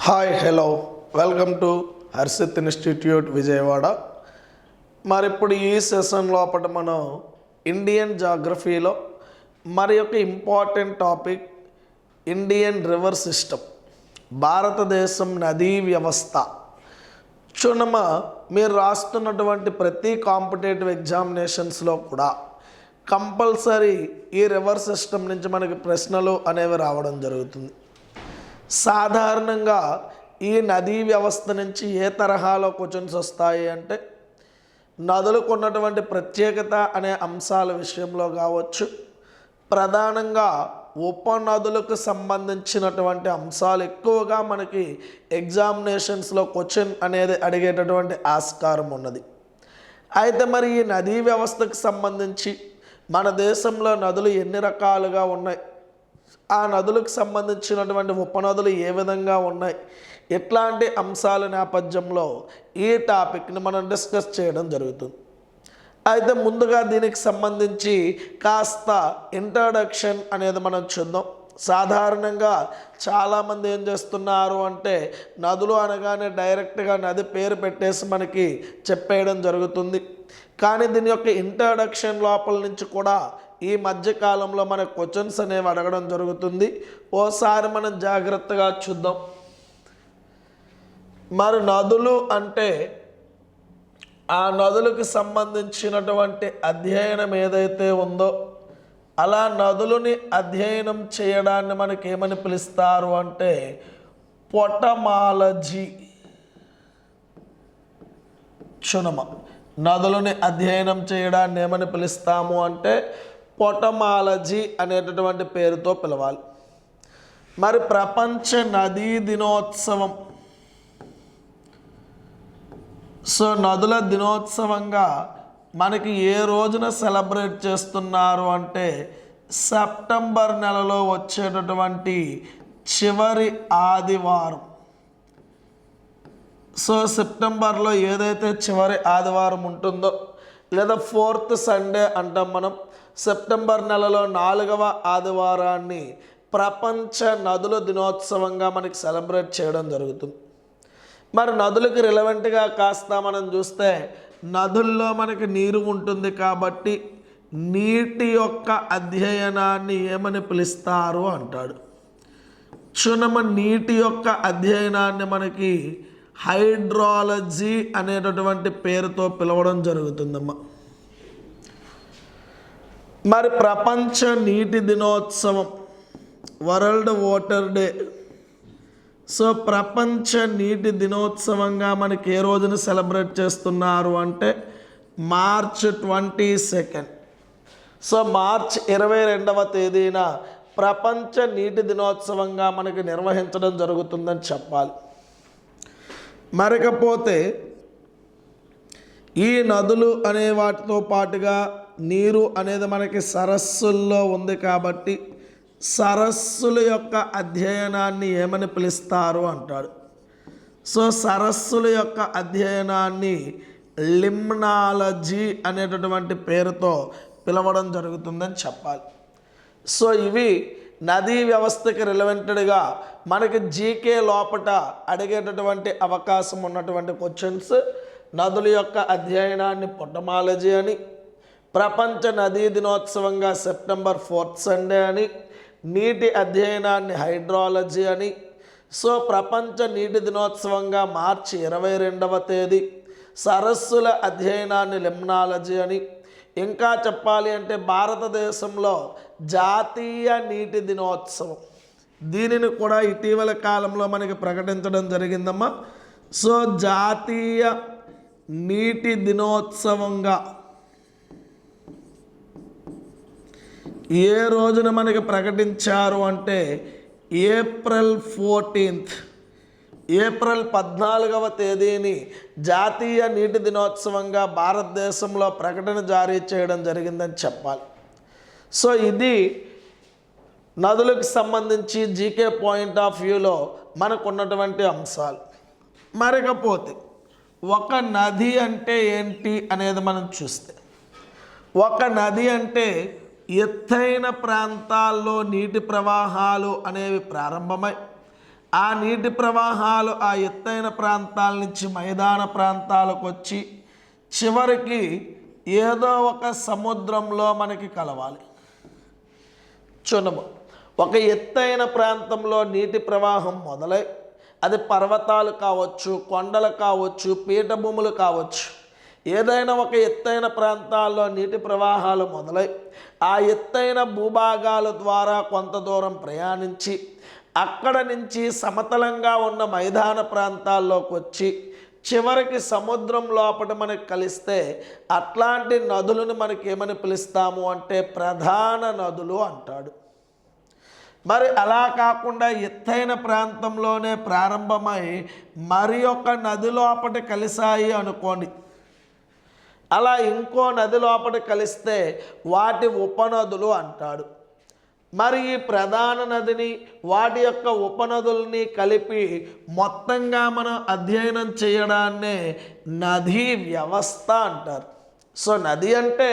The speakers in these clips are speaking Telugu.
Hi hello welcome to Harshit institute Vijayawada. మరి ఇప్పుడు ఈ సెషన్ లోపల మనం ఇండియన్ జాగ్రఫీలో మరి యొక్క important topic Indian river system, భారతదేశం నదీ వ్యవస్థ. చూడమ్మ, మీరు రాస్తున్నటువంటి ప్రతి కాంపిటేటివ్ ఎగ్జామినేషన్స్లో కూడా కంపల్సరీ ఈ రివర్ సిస్టమ్ నుంచి మనకి ప్రశ్నలు అనేవి రావడం జరుగుతుంది. సాధారణంగా ఈ నదీ వ్యవస్థ నుంచి ఏ తరహాలో క్వశ్చన్స్ వస్తాయి అంటే, నదులకు ఉన్నటువంటి ప్రత్యేకత అనే అంశాల విషయంలో కావచ్చు, ప్రధానంగా ఉపనదులకు సంబంధించినటువంటి అంశాలు ఎక్కువగా మనకి ఎగ్జామినేషన్స్లో క్వశ్చన్ అనేది అడిగేటటువంటి ఆస్కారం ఉన్నది. అయితే మరి ఈ నదీ వ్యవస్థకు సంబంధించి మన దేశంలో నదులు ఎన్ని రకాలుగా ఉన్నాయి, ఆ నదులకు సంబంధించినటువంటి ఉపనదులు ఏ విధంగా ఉన్నాయి, ఇట్లాంటి అంశాల నేపథ్యంలో ఈ టాపిక్ని మనం డిస్కస్ చేయడం జరుగుతుంది. అయితే ముందుగా దీనికి సంబంధించి కాస్త ఇంట్రడక్షన్ అనేది మనం చూద్దాం. సాధారణంగా చాలామంది ఏం చేస్తున్నారు అంటే, నదులు అనగానే డైరెక్ట్గా నది పేరు పెట్టేసి మనకి చెప్పేయడం జరుగుతుంది. కానీ దీని యొక్క ఇంట్రడక్షన్ లోపల నుంచి కూడా ఈ మధ్యకాలంలో మన క్వశ్చన్స్ అనేవి అడగడం జరుగుతుంది. ఓసారి మనం జాగ్రత్తగా చూద్దాం. మరి నదులు అంటే ఆ నదులకు సంబంధించినటువంటి అధ్యయనం ఏదైతే ఉందో, అలా నదులని అధ్యయనం చేయడాన్ని మనకి ఏమని పిలుస్తారు అంటే పొటమాలజీ. చునమ, నదులని అధ్యయనం చేయడాన్ని ఏమని పిలుస్తాము అంటే పొటమాలజీ అనేటటువంటి పేరుతో పిలవాలి. మరి ప్రపంచ నదీ దినోత్సవం, నదుల దినోత్సవంగా మనకి ఏ రోజున సెలబ్రేట్ చేస్తున్నారు అంటే సెప్టెంబర్ నెలలో వచ్చేటటువంటి చివరి ఆదివారం. సెప్టెంబర్లో ఏదైతే చివరి ఆదివారం ఉంటుందో, లేదా ఫోర్త్ సండే అంటాం మనం, సెప్టెంబర్ నెలలో 4వ ఆదివారాన్ని ప్రపంచ నదుల దినోత్సవంగా మనకి సెలబ్రేట్ చేయడం జరుగుతుంది. మరి నదులకు రిలవెంట్గా కాస్త మనం చూస్తే, నదుల్లో మనకి నీరు ఉంటుంది కాబట్టి నీటి యొక్క అధ్యయనాన్ని ఏమని పిలుస్తారు అంటాడు. నీటి యొక్క అధ్యయనాన్ని మనకి హైడ్రాలజీ అనేటటువంటి పేరుతో పిలవడం జరుగుతుందమ్మా. మరి ప్రపంచ నీటి దినోత్సవం, వరల్డ్ వాటర్ డే, ప్రపంచ నీటి దినోత్సవంగా మనకి ఏ రోజున సెలబ్రేట్ చేస్తున్నారు అంటే మార్చ్ 22. మార్చ్ 22వ తేదీన ప్రపంచ నీటి దినోత్సవంగా మనకి నిర్వహించడం జరుగుతుందని చెప్పాలి. మరకపోతే ఈ నదులు అనే వాటితో పాటుగా నీరు అనేది మనకి సరస్సుల్లో ఉంది కాబట్టి సరస్సుల యొక్క అధ్యయనాన్ని ఏమని పిలుస్తారు అంటాడు. సరస్సుల యొక్క అధ్యయనాన్ని లిమ్నాలజీ అనేటటువంటి పేరుతో పిలవడం జరుగుతుందని చెప్పాలి. ఇవి నదీ వ్యవస్థకి రిలవెంటెడ్గా మనకి జీకే లోపట అడిగేటటువంటి అవకాశం ఉన్నటువంటి క్వశ్చన్స్. నదుల యొక్క అధ్యయనాన్ని పొటమాలజీ అని, ప్రపంచ నదీ దినోత్సవంగా సెప్టెంబర్ 4th సండే అని, నీటి అధ్యయనాన్ని హైడ్రాలజీ అని, ప్రపంచ నీటి దినోత్సవంగా మార్చి 22వ తేదీ, సరస్సుల అధ్యయనాన్ని లిమ్నాలజీ అని, ఇంకా చెప్పాలి అంటే భారతదేశంలో జాతీయ నీటి దినోత్సవం, దీనిని కూడా ఇటీవల కాలంలో మనకి ప్రకటించడం జరిగిందమ్మా. జాతీయ నీటి దినోత్సవంగా ఏ రోజున మనకి ప్రకటించారు అంటే ఏప్రిల్ 14th, ఏప్రిల్ 14వ తేదీని జాతీయ నీటి దినోత్సవంగా భారతదేశంలో ప్రకటన జారీ చేయడం జరిగిందని చెప్పాలి. ఇది నదులకు సంబంధించి జీకే పాయింట్ ఆఫ్ వ్యూలో మనకు ఉన్నటువంటి అంశాలు. మరకపోతే ఒక నది అంటే ఏంటి అనేది మనం చూస్తే, ఒక నది అంటే ఎత్తైన ప్రాంతాల్లో నీటి ప్రవాహాలు అనేవి ప్రారంభమై ఆ నీటి ప్రవాహాలు ఆ ఎత్తైన ప్రాంతాల నుంచి మైదాన ప్రాంతాలకు వచ్చి చివరికి ఏదో ఒక సముద్రంలో మనకి కలవాలి. చూడము, ఒక ఎత్తైన ప్రాంతంలో నీటి ప్రవాహం మొదలై అది పర్వతాలు కావచ్చు, కొండలు కావచ్చు, పీఠభూములు కావచ్చు, ఏదైనా ఒక ఎత్తైన ప్రాంతాల్లో నీటి ప్రవాహాలు మొదలై ఆ ఎత్తైన భూభాగాల ద్వారా కొంత దూరం ప్రయాణించి అక్కడ నుంచి సమతలంగా ఉన్న మైదాన ప్రాంతాల్లోకి వచ్చి చివరికి సముద్రం లోపల మనకి కలిస్తే అట్లాంటి నదులను మనకి ఏమని పిలుస్తాము అంటే ప్రధాన నదులు అంటాడు. మరి అలా కాకుండా ఎత్తైన ప్రాంతంలోనే ప్రారంభమై మరి ఒక నది లోపల కలిసాయి అనుకోండి, అలా ఇంకో నది లోపల కలిస్తే వాటి ఉపనదులు అంటాడు. మరి ఈ ప్రధాన నదిని వాటి యొక్క ఉపనదుల్ని కలిపి మొత్తంగా మనం అధ్యయనం చేయడాన్నే నదీ వ్యవస్థ అంటారు. సో నది అంటే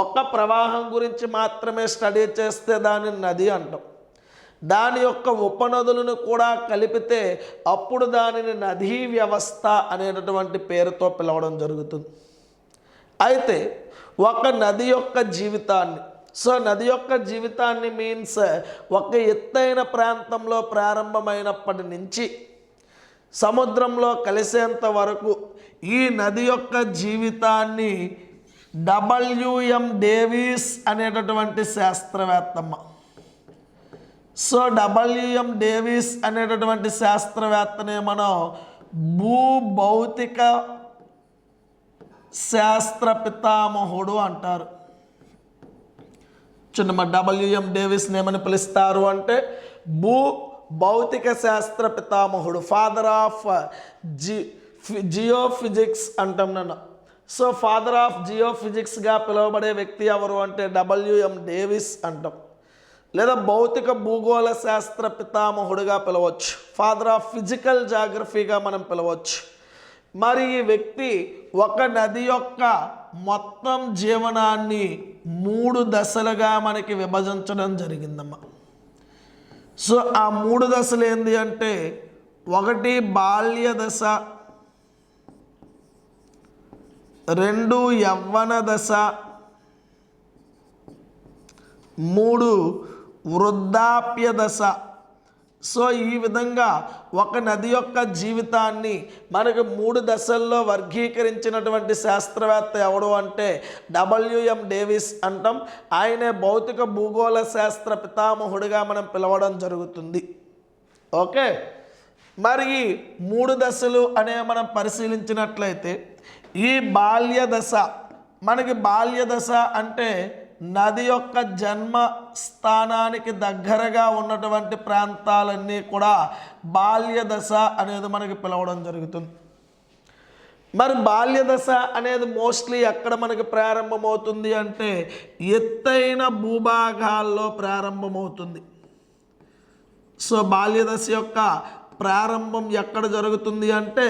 ఒక్క ప్రవాహం గురించి మాత్రమే స్టడీ చేస్తే దాన్ని నది అంటాం. దాని యొక్క ఉపనదులను కూడా కలిపితే అప్పుడు దానిని నదీ వ్యవస్థ అనేటటువంటి పేరుతో పిలవడం జరుగుతుంది. అయితే ఒక నది యొక్క జీవితాన్ని, సో నది యొక్క జీవితాన్ని మీన్స్ ఒక ఎత్తైన ప్రాంతంలో ప్రారంభమైనప్పటి నుంచి సముద్రంలో కలిసేంత వరకు ఈ నది యొక్క జీవితాన్ని WM డేవిస్ అనేటటువంటి శాస్త్రవేత్తమ్మ, సో WM డేవిస్ అనేటటువంటి శాస్త్రవేత్తనే మనం భూభౌతిక శాస్త్ర పితామహుడు అంటారు. చిన్న WM డేవిస్ని ఏమని పిలుస్తారు అంటే భౌతిక శాస్త్ర పితామహుడు, ఫాదర్ ఆఫ్ జియోఫిజిక్స్ అంటాం నన్ను. సో ఫాదర్ ఆఫ్ జియోఫిజిక్స్గా పిలువబడే వ్యక్తి ఎవరు అంటే WM డేవిస్ అంటాం, లేదా భౌతిక భూగోళ శాస్త్ర పితామహుడుగా పిలవచ్చు, ఫాదర్ ఆఫ్ ఫిజికల్ జాగ్రఫీగా మనం పిలవచ్చు. మరి ఈ వ్యక్తి ఒక నది యొక్క మొత్తం జీవనాన్ని 3 దశలుగా మనకి విభజించడం జరిగిందమ్మా. సో ఆ 3 దశలు ఏంటి అంటే, 1 బాల్య దశ, 2 యవ్వన దశ, 3 వృద్ధాప్య దశ. సో ఈ విధంగా ఒక నది యొక్క జీవితాన్ని మనకు 3 దశల్లో వర్గీకరించినటువంటి శాస్త్రవేత్త ఎవడు అంటే WM డేవిస్ అంటాం. ఆయనే భౌతిక భూగోళ శాస్త్ర పితామహుడిగా మనం పిలవడం జరుగుతుంది. ఓకే, మరి ఈ 3 దశలు అనే మనం పరిశీలించినట్లయితే ఈ బాల్య దశ, మనకి బాల్య దశ అంటే నది యొక్క జన్మ స్థానానికి దగ్గరగా ఉన్నటువంటి ప్రాంతాలన్నీ కూడా బాల్య దశ అనేది మనకి పిలవడం జరుగుతుంది. మరి బాల్య దశ అనేది మోస్ట్లీ ఎక్కడ మనకి ప్రారంభమవుతుంది అంటే ఎత్తైన భూభాగాల్లో ప్రారంభమవుతుంది. సో బాల్య దశ యొక్క ప్రారంభం ఎక్కడ జరుగుతుంది అంటే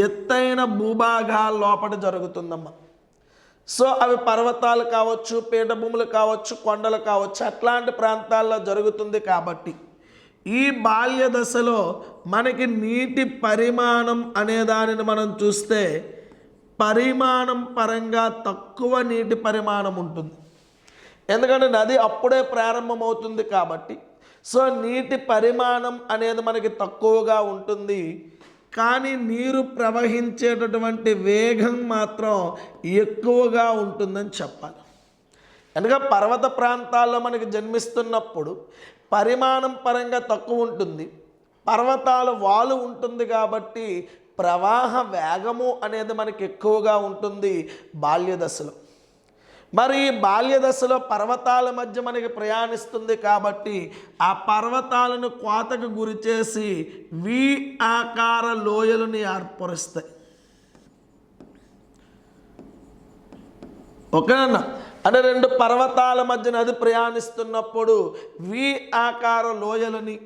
ఎత్తైన భూభాగాల లోపల జరుగుతుందమ్మా. సో అవి పర్వతాలు కావచ్చు, పీఠభూములు కావచ్చు, కొండలు కావచ్చు, అట్లాంటి ప్రాంతాల్లో జరుగుతుంది. కాబట్టి ఈ బాల్య దశలో మనకి నీటి పరిమాణం అనే దానిని మనం చూస్తే పరిమాణం పరంగా తక్కువ నీటి పరిమాణం ఉంటుంది. ఎందుకంటే నది అప్పుడే ప్రారంభమవుతుంది కాబట్టి సో నీటి పరిమాణం అనేది మనకి తక్కువగా ఉంటుంది. కానీ నీరు ప్రవహించేటటువంటి వేగం మాత్రం ఎక్కువగా ఉంటుందని చెప్పాలి. ఎందుకంటే పర్వత ప్రాంతాల్లో మనకి జన్మిస్తున్నప్పుడు పరిమాణం పరంగా తక్కువ ఉంటుంది, పర్వతాల వాలు ఉంటుంది కాబట్టి ప్రవాహ వేగము అనేది మనకి ఎక్కువగా ఉంటుంది బాల్య దశలో. మరి ఈ బాల్య దశలో పర్వతాల మధ్య మనకి ప్రయాణిస్తుంది కాబట్టి ఆ పర్వతాలను కోతకు గురి చేసి వి ఆకార లోయలని ఏర్పరుస్తాయి. ఓకేనా? అంటే 2 పర్వతాల మధ్య నది ప్రయాణిస్తున్నప్పుడు వి ఆకార లోయలని,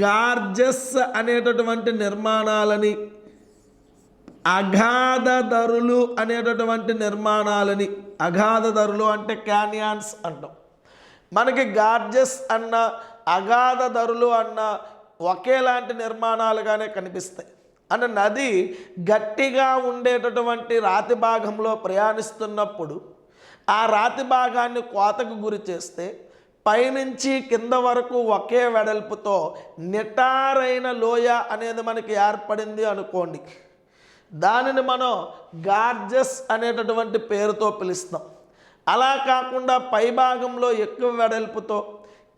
గార్జెస్ అనేటటువంటి నిర్మాణాలని, అగాధదరులు అనేటటువంటి నిర్మాణాలని, అగాధదరులు అంటే క్యానియాన్స్ అంటాం. మనకి గార్జెస్ అన్న అగాధ ధరులు అన్న ఒకేలాంటి నిర్మాణాలుగానే కనిపిస్తాయి. అంటే నది గట్టిగా ఉండేటటువంటి రాతి భాగంలో ప్రయాణిస్తున్నప్పుడు ఆ రాతి భాగాన్ని కోతకు గురి చేస్తే పైనుంచి కింద వరకు ఒకే వెడల్పుతో నిటారైన లోయ అనేది మనకి ఏర్పడింది అనుకోండి. దానిని మనం గార్జెస్ అనేటటువంటి పేరుతో పిలుస్తాం. అలా కాకుండా పై భాగంలో ఎక్కువ వెడల్పుతో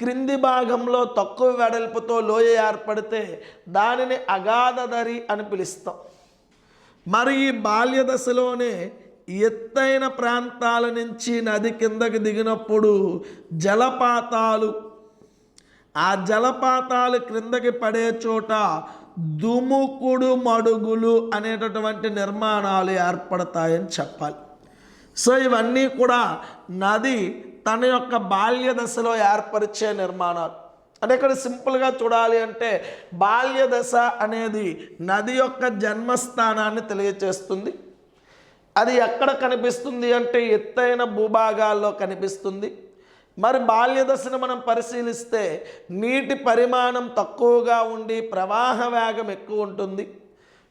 క్రింది భాగంలో తక్కువ వెడల్పుతో లోయ ఏర్పడితే దానిని అగాధదరి అని పిలుస్తాం. మరి ఈ బాల్య దశలోనే ఎత్తైన ప్రాంతాల నుంచి నది కిందకి దిగినప్పుడు జలపాతాలు, ఆ జలపాతాలు క్రిందకి పడే చోట దుముకుడు మడుగులు అనేటటువంటి నిర్మాణాలు ఏర్పడతాయని చెప్పాలి. సో ఇవన్నీ కూడా నది తన యొక్క బాల్య దశలో ఏర్పరిచే నిర్మాణాలు. అంటే ఇక్కడ సింపుల్గా చూడాలి అంటే బాల్య దశ అనేది నది యొక్క జన్మస్థానాన్ని తెలియచేస్తుంది. అది ఎక్కడ కనిపిస్తుంది అంటే ఎత్తైన భూభాగాల్లో కనిపిస్తుంది. మరి బాల్య దశను మనం పరిశీలిస్తే నీటి పరిమాణం తక్కువగా ఉండి ప్రవాహ వేగం ఎక్కువ ఉంటుంది.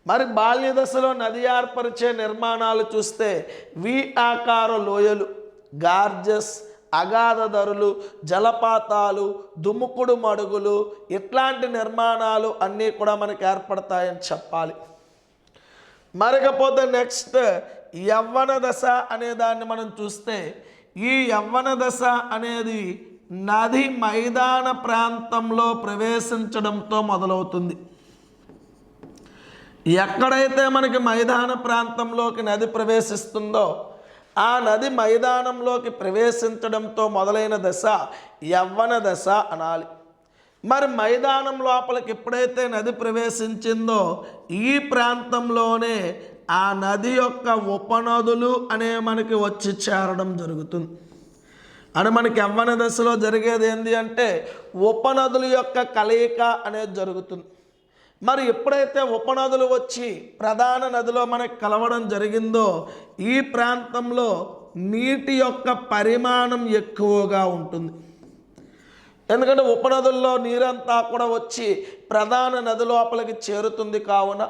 మరి బాల్య దశలో నది ఏర్పరిచే నిర్మాణాలు చూస్తే వి ఆకార లోయలు, గార్జెస్, అగాధ ధరులు, జలపాతాలు, దుముకుడు మడుగులు ఇట్లాంటి నిర్మాణాలు అన్నీ కూడా మనకు ఏర్పడతాయని చెప్పాలి. మరకపోతే నెక్స్ట్ యవ్వన దశ అనే దాన్ని మనం చూస్తే ఈ యవ్వన దశ అనేది నది మైదాన ప్రాంతంలో ప్రవేశించడంతో మొదలవుతుంది. ఎక్కడైతే మనకి మైదాన ప్రాంతంలోకి నది ప్రవేశిస్తుందో ఆ నది మైదానంలోకి ప్రవేశించడంతో మొదలైన దశ యవ్వన దశ అనాలి. మరి మైదానం లోపలికి ఎప్పుడైతే నది ప్రవేశించిందో ఈ ప్రాంతంలోనే ఆ నది యొక్క ఉపనదులు అనే మనకి వచ్చి చేరడం జరుగుతుంది. అని మనకి యవ్వన దశలో జరిగేది ఏంటి అంటే ఉపనదుల యొక్క కలయిక అనేది జరుగుతుంది. మరి ఎప్పుడైతే ఉపనదులు వచ్చి ప్రధాన నదిలో మనకి కలవడం జరిగిందో ఈ ప్రాంతంలో నీటి యొక్క పరిమాణం ఎక్కువగా ఉంటుంది. ఎందుకంటే ఉపనదుల్లో నీరంతా కూడా వచ్చి ప్రధాన నది లోపలికి చేరుతుంది కావున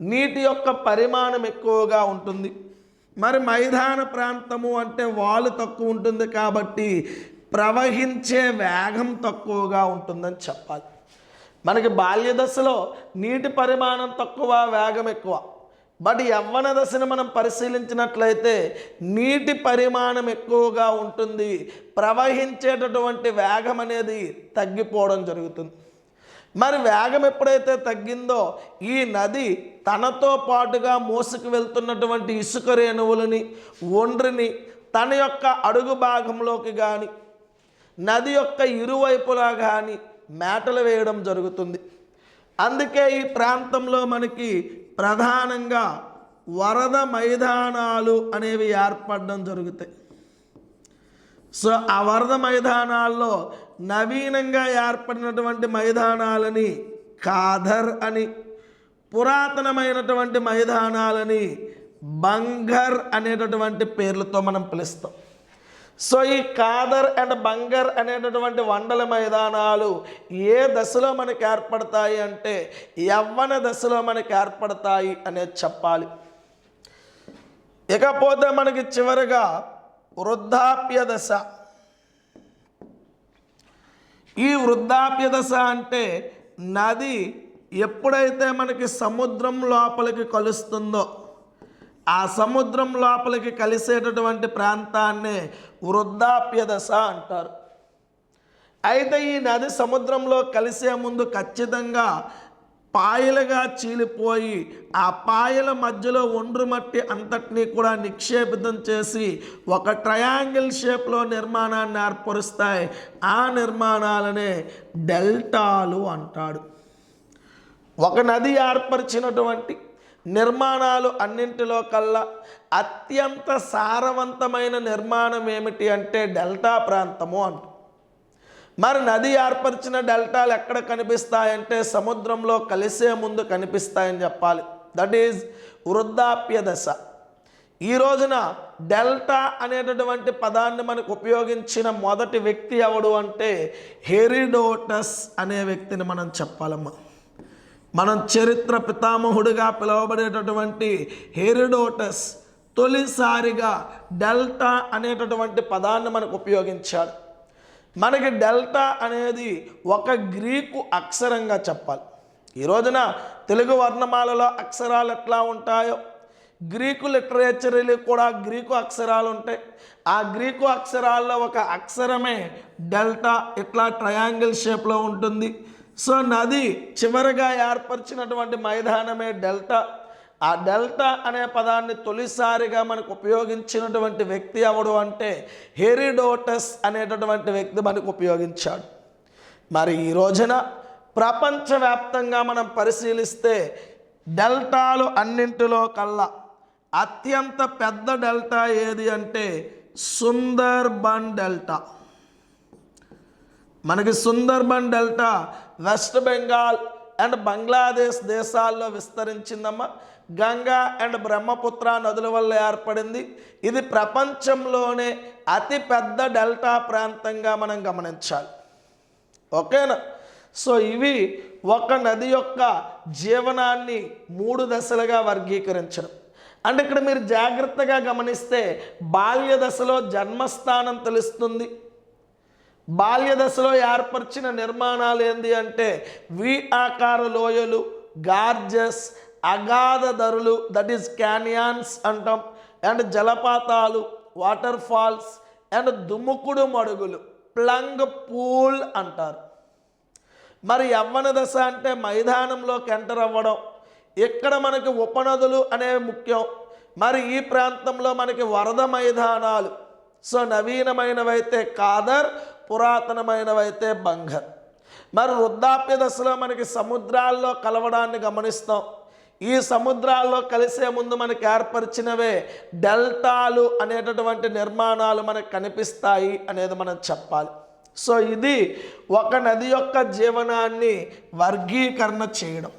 నీటి యొక్క పరిమాణం ఎక్కువగా ఉంటుంది. మరి మైదాన ప్రాంతము అంటే వాలు తక్కువ ఉంటుంది కాబట్టి ప్రవహించే వేగం తక్కువగా ఉంటుందని చెప్పాలి. మనకి బాల్య దశలో నీటి పరిమాణం తక్కువ, వేగం ఎక్కువ. బట్ యవ్వన దశను మనం పరిశీలించినట్లయితే నీటి పరిమాణం ఎక్కువగా ఉంటుంది, ప్రవహించేటటువంటి వేగం అనేది తగ్గిపోవడం జరుగుతుంది. మరి వేగం ఎప్పుడైతే తగ్గిందో ఈ నది తనతో పాటుగా మోసుకు వెళ్తున్నటువంటి ఇసుక రేణువులని, ఒండ్రిని తన యొక్క అడుగు భాగంలోకి కానీ నది యొక్క ఇరువైపులా కానీ మేటలు వేయడం జరుగుతుంది. అందుకే ఈ ప్రాంతంలో మనకి ప్రధానంగా వరద మైదానాలు అనేవి ఏర్పడడం జరుగుతాయి. సో ఆ వరద మైదానాల్లో నవీనంగా ఏర్పడినటువంటి మైదానాలని కాదర్ అని, పురాతనమైనటువంటి మైదానాలని బంగర్ అనేటటువంటి పేర్లతో మనం పిలుస్తాం. సో ఈ కాదర్ అండ్ బంగర్ అనేటటువంటి వండల మైదానాలు ఏ దశలో మనకి ఏర్పడతాయి అంటే యవ్వన దశలో మనకి ఏర్పడతాయి అనేది చెప్పాలి. ఇకపోతే మనకి చివరిగా వృద్ధాప్య దశ. ఈ వృద్ధాప్య దశ అంటే నది ఎప్పుడైతే మనకి సముద్రం లోపలికి కలుస్తుందో ఆ సముద్రం లోపలికి కలిసేటటువంటి ప్రాంతాన్నే వృద్ధాప్య దశ అంటారు. అయితే ఈ నది సముద్రంలో కలిసే ముందు ఖచ్చితంగా పాయలుగా చీలిపోయి ఆ పాయల మధ్యలో ఒండ్రు మట్టి అంతటినీ కూడా నిక్షేపితం చేసి ఒక ట్రయాంగిల్ షేప్లో నిర్మాణాన్ని ఏర్పరుస్తాయి. ఆ నిర్మాణాలనే డెల్టాలు అంటాడు. ఒక నది ఏర్పరిచినటువంటి నిర్మాణాలు అన్నింటిలో కల్లా అత్యంత సారవంతమైన నిర్మాణం ఏమిటి అంటే డెల్టా ప్రాంతము అంట. మరి నది ఏర్పరిచిన డెల్టాలు ఎక్కడ కనిపిస్తాయంటే సముద్రంలో కలిసే ముందు కనిపిస్తాయని చెప్పాలి. దట్ ఈజ్ వృద్ధాప్య దశ. ఈ రోజున డెల్టా అనేటటువంటి పదాన్ని మనకు ఉపయోగించిన మొదటి వ్యక్తి ఎవడు అంటే హెరోడోటస్ అనే వ్యక్తిని మనం చెప్పాలమ్మా. మనం చరిత్ర పితామహుడిగా పిలువబడేటటువంటి హెరోడోటస్ తొలిసారిగా డెల్టా అనేటటువంటి పదాన్ని మనకు ఉపయోగించాడు. మనకి డెల్టా అనేది ఒక గ్రీకు అక్షరంగా చెప్పాలి. ఈ రోజున తెలుగు వర్ణమాలలో అక్షరాలు ఎట్లా ఉంటాయో గ్రీకు లిటరేచర్లో కూడా గ్రీకు అక్షరాలు ఉంటాయి. ఆ గ్రీకు అక్షరాల్లో ఒక అక్షరమే డెల్టా, ఇట్లా ట్రయాంగిల్ షేప్లో ఉంటుంది. సో నది చివరిగా ఏర్పరిచినటువంటి మైదానమే డెల్టా. ఆ డెల్టా అనే పదాన్ని తొలిసారిగా మనకు ఉపయోగించినటువంటి వ్యక్తి ఎవడు అంటే హెరోడోటస్ అనేటటువంటి వ్యక్తి మనకు ఉపయోగించాడు. మరి ఈ రోజున ప్రపంచవ్యాప్తంగా మనం పరిశీలిస్తే డెల్టాలు అన్నింటిలో కల్లా అత్యంత పెద్ద డెల్టా ఏది అంటే సుందర్బన్ డెల్టా. మనకి Sundarban delta west Bengal and Bangladesh దేశాల్లో విస్తరించిందమ్మా. గంగా అండ్ బ్రహ్మపుత్ర నదుల వల్ల ఏర్పడింది. ఇది ప్రపంచంలోనే అతి పెద్ద డెల్టా ప్రాంతంగా మనం గమనించాలి. ఓకేనా? సో ఇవి ఒక నది యొక్క జీవనాన్ని 3 దశలుగా వర్గీకరించడం. అంటే ఇక్కడ మీరు జాగ్రత్తగా గమనిస్తే బాల్య దశలో జన్మస్థానం తెలుస్తుంది. బాల్య దశలో ఏర్పరిచిన నిర్మాణాలు ఏంటి అంటే వి ఆకార లోయలు, గార్జెస్, అగాధ ధరులు, దట్ ఈస్ క్యానియాన్స్ అంటాం, అండ్ జలపాతాలు, వాటర్ ఫాల్స్, అండ్ దుముకుడు మడుగులు, ప్లంగ్ పూల్ అంటారు. మరి యవ్వన దశ అంటే మైదానంలోకి ఎంటర్ అవ్వడం. ఇక్కడ మనకి ఉపనదులు అనేవి ముఖ్యం. మరి ఈ ప్రాంతంలో మనకి వరద మైదానాలు. సో నవీనమైనవైతే కాదర్, పురాతనమైనవైతే బంగర్. మరి వృద్ధాప్య దశలో మనకి సముద్రాల్లో కలవడాన్ని గమనిస్తాం. ఈ సముద్రాల్లో కలిసే ముందు మనకి ఏర్పరిచినవే డెల్టాలు అనేటటువంటి నిర్మాణాలు మనకు కనిపిస్తాయి అనేది మనం చెప్పాలి. సో ఇది ఒక నది యొక్క జీవనాన్ని వర్గీకరణ చేయడం.